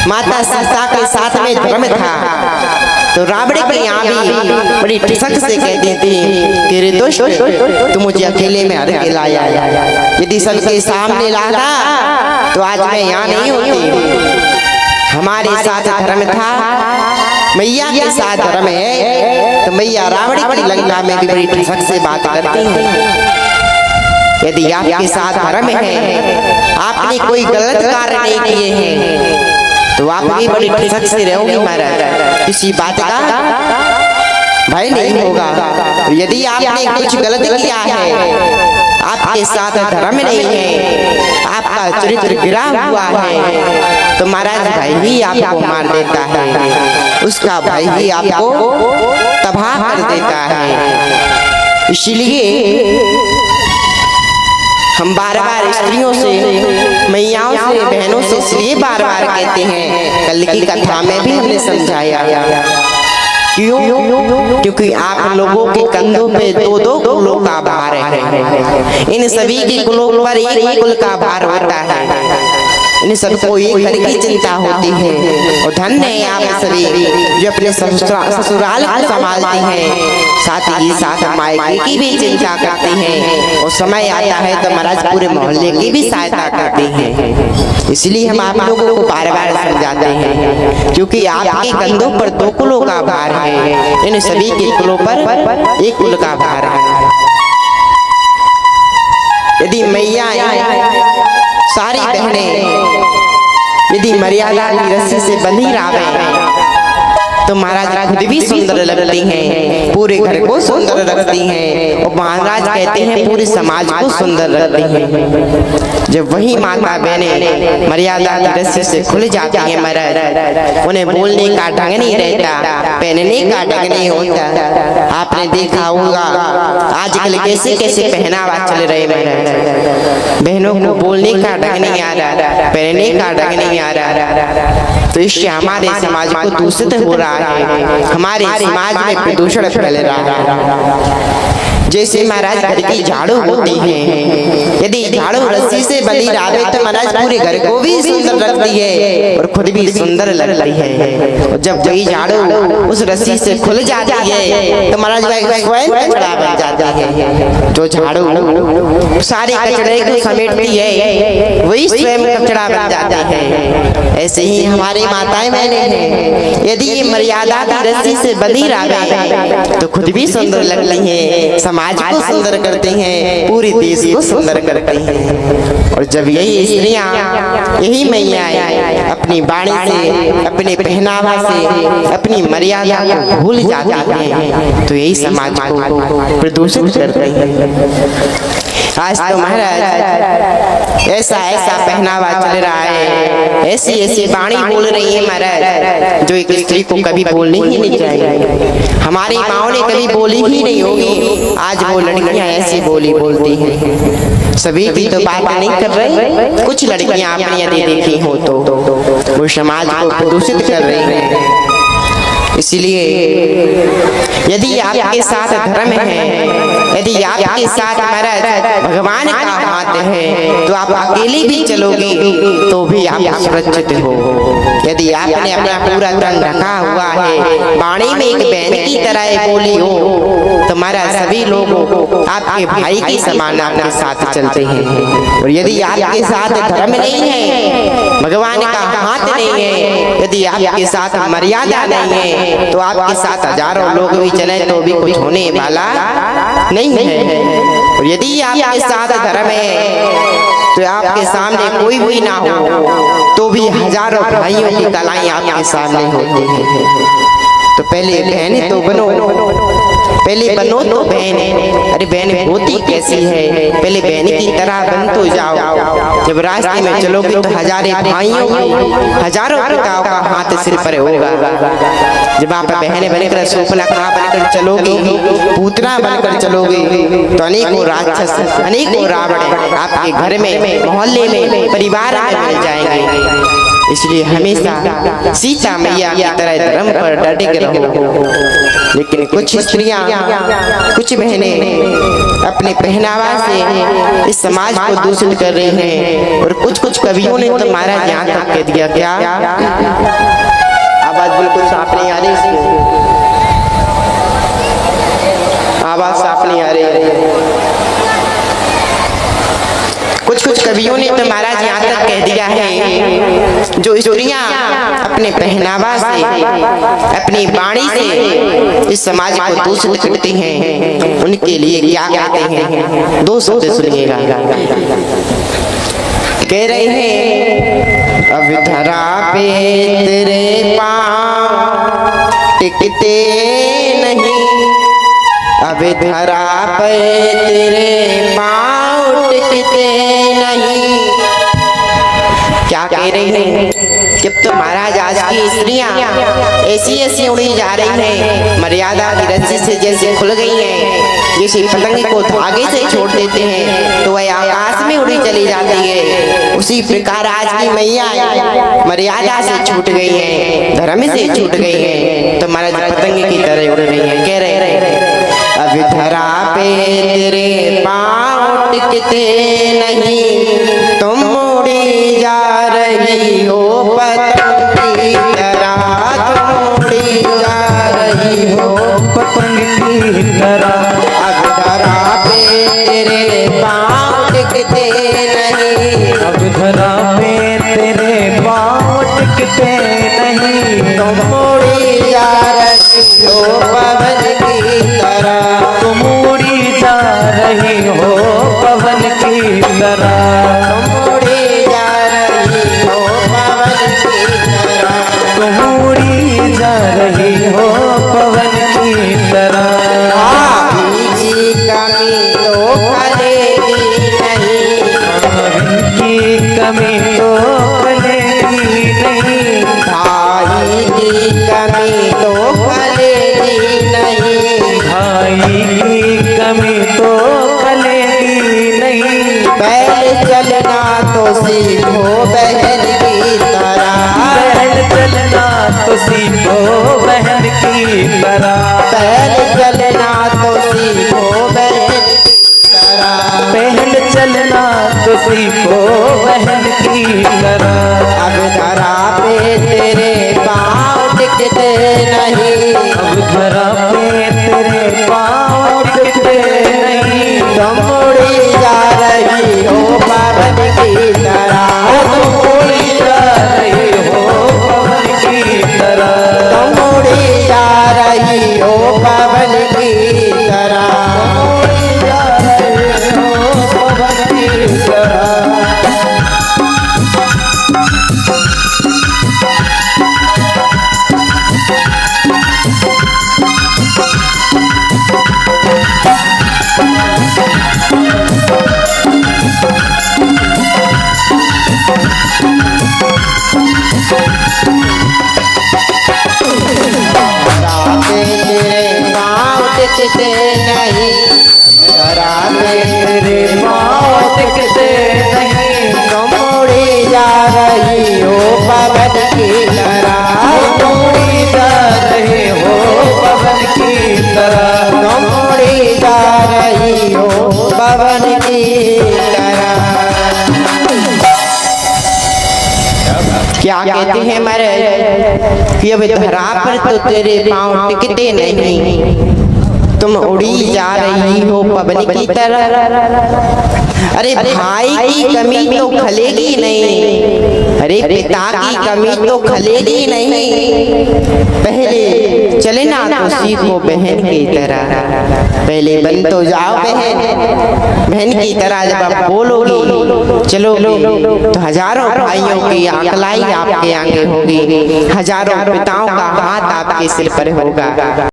माता सीता के साथ में धर्म था, तो रावण के यहाँ भी बड़ी ठिसक से कहती थी कि रे दुष्ट, तू मुझे अकेले में हर के लाया, यदि सबके सामने लाता तो आज मैं यहाँ नहीं होती। हमारे साथ धर्म था, मैया के साथ धर्म है, तो मैया रावण की लंका में भी बड़ी ठिसक से बात करती है। यदि आपके साथ धर्म है, आपने कोई गलत कार्य नहीं किए हैं, तो आप भी बड़ी ठिसक से रहोगे महाराज, किसी बात का भय नहीं होगा। यदि आपने कुछ गलत किया है, आपके साथ धर्म नहीं है, आपका चरित्र गिरा हुआ है, तो महाराज भाई ही आपको मार देता है, उसका भाई ही आपको तबाह कर देता है। इसलिए हम बार बार स्त्रियों से, मैयाओं से, बहनों से इसलिए बार बार कहते हैं, कल की कथा में भी हमने समझाया, क्यों? क्योंकि आप लोगों के कंधों पे दो दो कुलों का भार है, इन सभी के कुलों पर एक कुल का भार होता है, इन सबको एक घर की चिंता होती है। और धन्य है आप सभी जो अपने ससुराल को संभालती हैं, साथ ही साथ मायके की भी चिंता करती हैं, और समय आता है तो महाराज पूरे मोहल्ले की भी सहायता करती हैं। इसलिए हम आप लोगों को बार बार समझाते हैं, क्योंकि आपके कंधों पर दो कुलों का भार है, इन सभी के कुलों पर एक कुल का भार है। यदि मैया सारी बहनें यदि मर्यादा की रस्सी से बंधी रहे तो महाराज खुद भी सुंदर लगती हैं, पूरे घर को सुंदर रखती हैं, और महाराज कहते हैं पूरे समाज को सुंदर रखती हैं। जब वही माता बहनें मर्यादा की रस्सी से खुल जाती हैं महाराज, उन्हें बोलने का ढंग नहीं रहता, पहनने का ढंग नहीं होता। आपने देखा होगा आजकल कैसे कैसे पहनावा चल रहे महाराज, बहनों को बोलने का ढंग नहीं आ रहा, पहनने का ढंग नहीं आ रहा, तो इससे हमारे समाज को दूषित हो रहा है, हमारे समाज में प्रदूषण फैल रहा है। जैसे महाराज घर की झाड़ू होती है, यदि झाड़ू रस्सी से बंधी रहे तो महाराज पूरे घर को भी सुंदर रखती है और खुद भी सुंदर लगती है। और जब वही झाड़ू उस रस्सी से खुल जाती है तो महाराज स्वयं कचरा बन जाता है। जो झाड़ू सारे कचरे को समेटती है वही स्वयं कचरा बन जाता है। ऐसे ही हमारी माताएं बहनें हैं, यदि मर्यादा की रस्सी से बंधी रहे तो खुद भी सुंदर लगती है, समाज को सुंदर करते हैं, पूरे देश को सुंदर करते हैं। और जब यही स्त्रियां, यही मैयाएं अपनी वाणी से, अपने पहनावा से, अपनी मर्यादा को भूल जाती हैं तो यही समाज को प्रदूषित करते हैं। आज तो महाराज ऐसा ऐसा पहनावा चल रहा है, ऐसी ऐसी वाणी बोल रही है महाराज जो एक स्त्री को कभी बोलनी ही नहीं चाहिए। हमारी माओ ने कभी बोली ही नहीं होगी, आज वो लड़कियां ऐसी बोली बोलती हैं। सभी की तो बात नहीं कर रहे, कुछ लड़कियां आपने यदि देखी हो तो वो समाज को प्रदूषित कर रही हैं। इसलिए यदि आपके साथ धर्म है, यदि आपके साथ महाराज भगवान का हाथ है तो आप अकेले भी चलोगे तो भी आप सुरक्षित हो। यदि आपने अपना पूरा तन ढका हुआ है, वाणी में एक बहन की तरह बोली हो तो महाराज सभी लोग आपके भाई के समान आपके साथ चलते हैं। और यदि आपके साथ धर्म नहीं है, भगवान का हाथ नहीं है, यदि आपके साथ मर्यादा नहीं है तो आपके साथ हजारों लोग भी चले तो भी कुछ होने वाला नहीं है। और यदि आपके साथ धर्म है तो आपके सामने कोई भी ना हो तो भी हजारों भाइयों की कलाई आपके सामने होती है। तो पहले बहनें तो बनो, पहले बनो तो बहन। अरे बहन होती कैसी है, पहले बहन की तरह बन तो जाओ। जब रास्ते में चलोगे तो हजारों भाइयों, हजारों पिताओं का हाथ सिर पर होगा। जब आप बहन बनकर शूर्पणखा बनकर चलोगे, पूतना बनकर चलोगे तो अनेकों राक्षस, अनेकों रावण आपके घर में, मोहल्ले में, परिवार में मिल जाएंगे। इसलिए हमेशा सीता मैया की तरह धर्म पर डटे रहो। लेकिन कुछ स्त्रियां, कुछ बहनें अपने पहनावा से इस समाज को दूषित कर रहे हैं। और कुछ कुछ कवियों ने तो महाराज यहाँ तक कह दिया, क्या आवाज बिल्कुल साफ नहीं आ रही, आवाज साफ नहीं आ रही। कुछ कुछ कवियों ने तो महाराज यहाँ तक कह दिया है, जो स्त्रियां अपने पहनावा से, अपनी वाणी से इस समाज को दूषित करती हैं, उनके लिए क्या कहते हैं। दो शब्द सुनिएगा। कह रहे हैं, अब धरा पे तेरे पाँव टिकते नहीं, अब धरा पे तेरे पाँव टिकते नहीं। क्या कह रही हैं? जब तो महाराज आज की स्त्रियां ऐसी ऐसी उड़ी जा रही हैं, मर्यादा की रस्सी से जैसे खुल गई हैं, जैसे पतंग को धागे से छोड़ देते हैं तो वह आकाश में उड़ी चली जाती है, उसी प्रकार आज की मैया मर्यादा से छूट गई है, धर्म से छूट गई है, तो महाराज पतंग की तरह उड़ रही है। कह रहे अब धरा पे तेरे पाँव टिकते नहीं, तुम उड़ी जा रही हो पतंग की तरह, तुम उड़ी जा रही हो पतंग की तरह। अब धरा पे तेरे पाँव टिकते नहीं, अब धरा पे तेरे पाँव टिकते नहीं, तुम उड़ी जा रही हो पवन की तरह, तुम उड़ी जा रही हो पवन की तरह, तुम उड़ी जा रही हो पवन की तरह, तुम उड़ी जा रही हो पवन की तरह। भाई की कमी तो खलेगी नहीं, की कमी तो खलेगी नहीं, भाई की कमी तो खलेगी नहीं, भाई की कमी तो खलेगी नहीं। बैल चलना तो सीखो बहन की तरह, बैल चलना तो सीखो बहन की तरह, बैल चलना तो सीखो बहन की तरह, बहन चलना तो सीखो बहन की तरह। अब धरा पे तेरे पाँव टिकते नहीं, अब धरा पे तेरे पाँव टिकते नहीं, तुम उड़ी जा रही हो पवन की तरह, तुम उड़ी जा रही हो पवन की तरह, तुम उड़ी जा रही हो पवन की तरह, उड़ी जा रही हो पवन की तरह। धरा पे तेरे पाँव टिकते नहीं, धरा पे तेरे पाँव टिकते नहीं, तुम उड़ी जा रही हो पवन की तरह, तुम उड़ी जा रहे हो पवन की तरह, तुम उड़ी जा रही हो पवन की तरह। क्या कहते हैं महाराज कि अब धरा पर तो तेरे पाँव टिकते नहीं, तुम उड़ी जा रही हो पवन की तरह। अरे भाई की कमी तो खलेगी नहीं, अरे पिता की कमी तो खलेगी नहीं, पहले चलना तो सीखो बहन की तरह, पहले बन तो जाओ बहन, बहन की तरह जब आप बोलोगी चलोगी तो हजारों भाइयों की आंकलाई आपके आगे होगी, हजारों पिताओं का हाथ आपके सिर पर होगा।